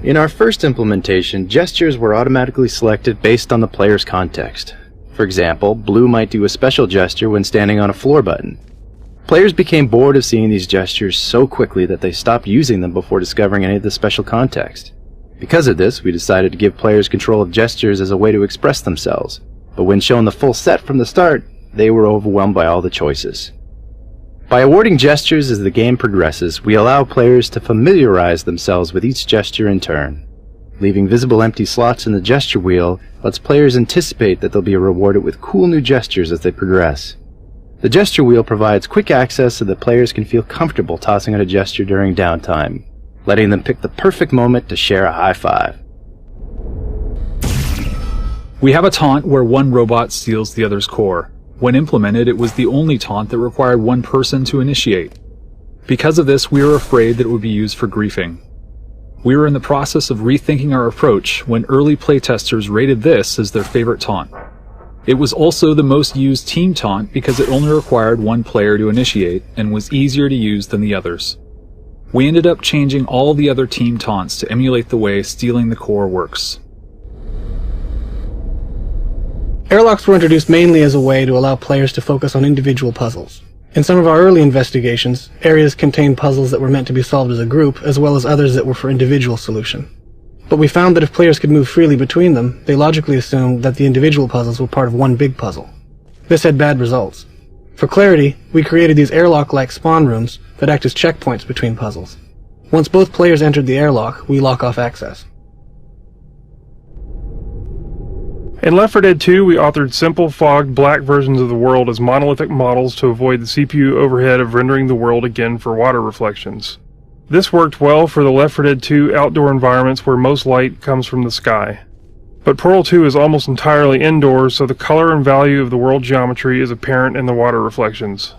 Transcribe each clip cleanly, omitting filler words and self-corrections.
In our first implementation, gestures were automatically selected based on the player's context. For example, blue might do a special gesture when standing on a floor button. Players became bored of seeing these gestures so quickly that they stopped using them before discovering any of the special context. Because of this, we decided to give players control of gestures as a way to express themselves, but when shown the full set from the start, they were overwhelmed by all the choices. By awarding gestures as the game progresses, we allow players to familiarize themselves with each gesture in turn. Leaving visible empty slots in the gesture wheel lets players anticipate that they'll be rewarded with cool new gestures as they progress. The gesture wheel provides quick access so that players can feel comfortable tossing out a gesture during downtime, letting them pick the perfect moment to share a high five. We have a taunt where one robot steals the other's core. When implemented, it was the only taunt that required one person to initiate. Because of this, we were afraid that it would be used for griefing. We were in the process of rethinking our approach when early playtesters rated this as their favorite taunt. It was also the most used team taunt because it only required one player to initiate and was easier to use than the others. We ended up changing all the other team taunts to emulate the way stealing the core works. Airlocks were introduced mainly as a way to allow players to focus on individual puzzles. In some of our early investigations, areas contained puzzles that were meant to be solved as a group, as well as others that were for individual solution. But we found that if players could move freely between them, they logically assumed that the individual puzzles were part of one big puzzle. This had bad results. For clarity, we created these airlock-like spawn rooms that act as checkpoints between puzzles. Once both players entered the airlock, we lock off access. In Left 4 Dead 2, we authored simple, fogged, black versions of the world as monolithic models to avoid the CPU overhead of rendering the world again for water reflections. This worked well for the Left 4 Dead 2 outdoor environments where most light comes from the sky. But Portal 2 is almost entirely indoors, so the color and value of the world geometry is apparent in the water reflections.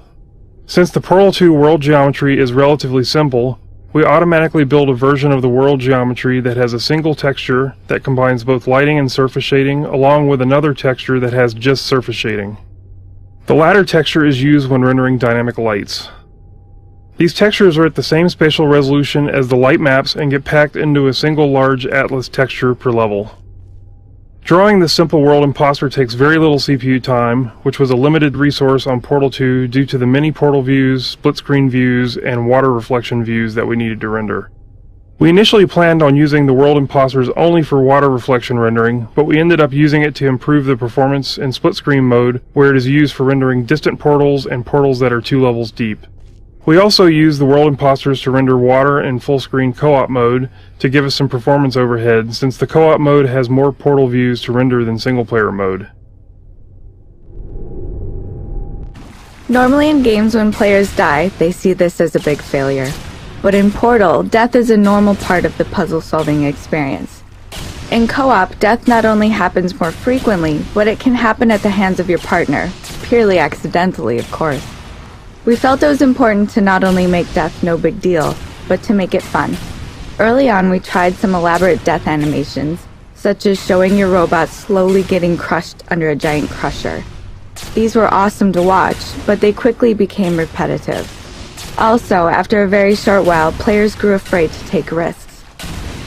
Since the Portal 2 world geometry is relatively simple, we automatically build a version of the world geometry that has a single texture that combines both lighting and surface shading, along with another texture that has just surface shading. The latter texture is used when rendering dynamic lights. These textures are at the same spatial resolution as the light maps and get packed into a single large atlas texture per level. Drawing this simple world imposter takes very little CPU time, which was a limited resource on Portal 2 due to the many portal views, split-screen views, and water reflection views that we needed to render. We initially planned on using the world imposters only for water reflection rendering, but we ended up using it to improve the performance in split-screen mode, where it is used for rendering distant portals and portals that are 2 levels deep. We also used the world imposters to render water in full-screen co-op mode to give us some performance overhead, since the co-op mode has more portal views to render than single-player mode. Normally in games when players die, they see this as a big failure. But in Portal, death is a normal part of the puzzle-solving experience. In co-op, death not only happens more frequently, but it can happen at the hands of your partner, purely accidentally, of course. We felt it was important to not only make death no big deal, but to make it fun. Early on, we tried some elaborate death animations, such as showing your robot slowly getting crushed under a giant crusher. These were awesome to watch, but they quickly became repetitive. Also, after a very short while, players grew afraid to take risks.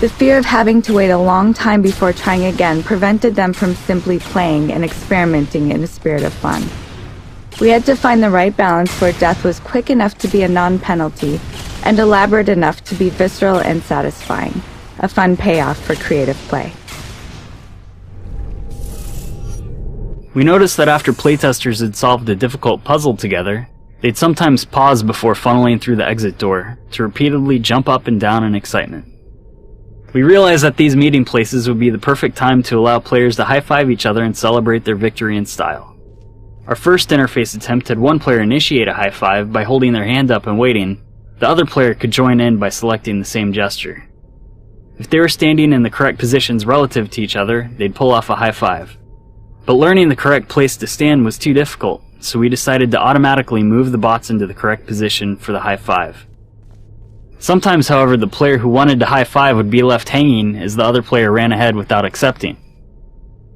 The fear of having to wait a long time before trying again prevented them from simply playing and experimenting in a spirit of fun. We had to find the right balance where death was quick enough to be a non-penalty and elaborate enough to be visceral and satisfying, a fun payoff for creative play. We noticed that after playtesters had solved a difficult puzzle together, they'd sometimes pause before funneling through the exit door to repeatedly jump up and down in excitement. We realized that these meeting places would be the perfect time to allow players to high-five each other and celebrate their victory in style. Our first interface attempt had one player initiate a high-five by holding their hand up and waiting. The other player could join in by selecting the same gesture. If they were standing in the correct positions relative to each other, they'd pull off a high-five. But learning the correct place to stand was too difficult, so we decided to automatically move the bots into the correct position for the high-five. Sometimes, however, the player who wanted to high-five would be left hanging as the other player ran ahead without accepting.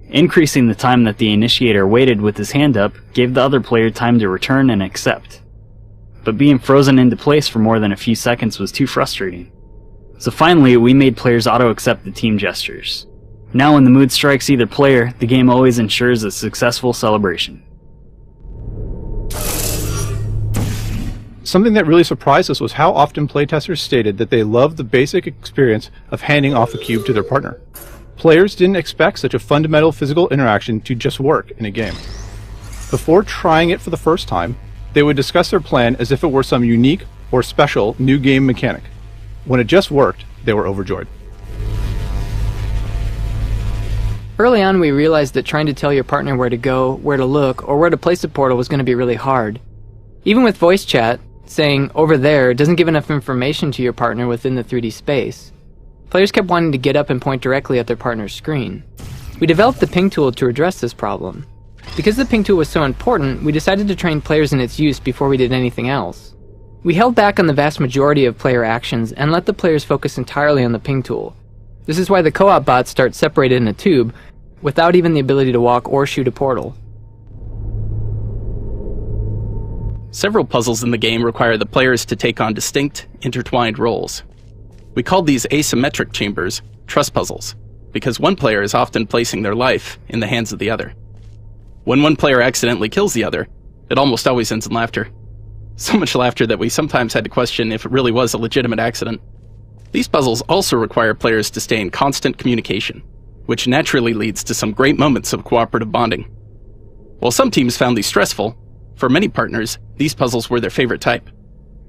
Increasing the time that the initiator waited with his hand up gave the other player time to return and accept. But being frozen into place for more than a few seconds was too frustrating. So finally, we made players auto-accept the team gestures. Now when the mood strikes either player, the game always ensures a successful celebration. Something that really surprised us was how often playtesters stated that they loved the basic experience of handing off a cube to their partner. Players didn't expect such a fundamental physical interaction to just work in a game. Before trying it for the first time, they would discuss their plan as if it were some unique or special new game mechanic. When it just worked, they were overjoyed. Early on, we realized that trying to tell your partner where to go, where to look, or where to place a portal was going to be really hard. Even with voice chat, saying "over there" doesn't give enough information to your partner within the 3D space. Players kept wanting to get up and point directly at their partner's screen. We developed the ping tool to address this problem. Because the ping tool was so important, we decided to train players in its use before we did anything else. We held back on the vast majority of player actions and let the players focus entirely on the ping tool. This is why the co-op bots start separated in a tube, without even the ability to walk or shoot a portal. Several puzzles in the game require the players to take on distinct, intertwined roles. We called these asymmetric chambers trust puzzles, because one player is often placing their life in the hands of the other. When one player accidentally kills the other, it almost always ends in laughter. So much laughter that we sometimes had to question if it really was a legitimate accident. These puzzles also require players to stay in constant communication, which naturally leads to some great moments of cooperative bonding. While some teams found these stressful, for many partners, these puzzles were their favorite type.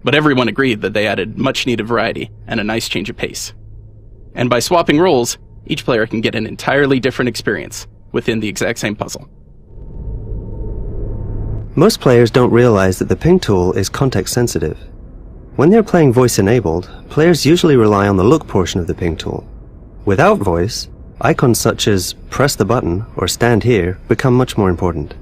But everyone agreed that they added much-needed variety and a nice change of pace. And by swapping roles, each player can get an entirely different experience within the exact same puzzle. Most players don't realize that the ping tool is context sensitive. When they're playing voice enabled, players usually rely on the look portion of the ping tool. Without voice, icons such as press the button or stand here become much more important.